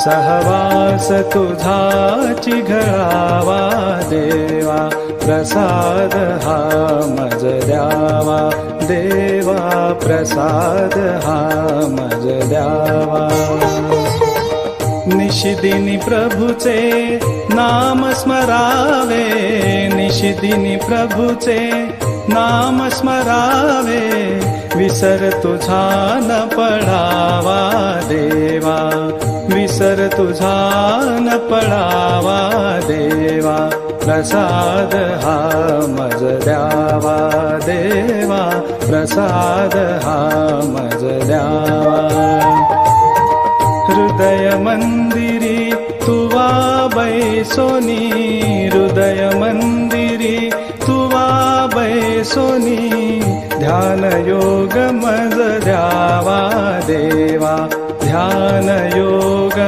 सहवास तुझाची घडावा देवा, प्रसाद हा मज द्यावा देवा, प्रसाद हा मज द्यावा। निशिदिनी प्रभुचे नाम स्मरावे, निशिदिनी प्रभुचे नाम स्मरावे, विसर तुझा न पडावा देवा, विसर तुझा न पडावा देवा, प्रसाद हा मज द्यावा देवा, प्रसाद हा मज द्यावा। हृदय मंदिरी तुवा बैसोनी, हृदय मंदिरी तुवा बैसोनी, ध्यान योग मज द्यावा देवा, ध्यान योग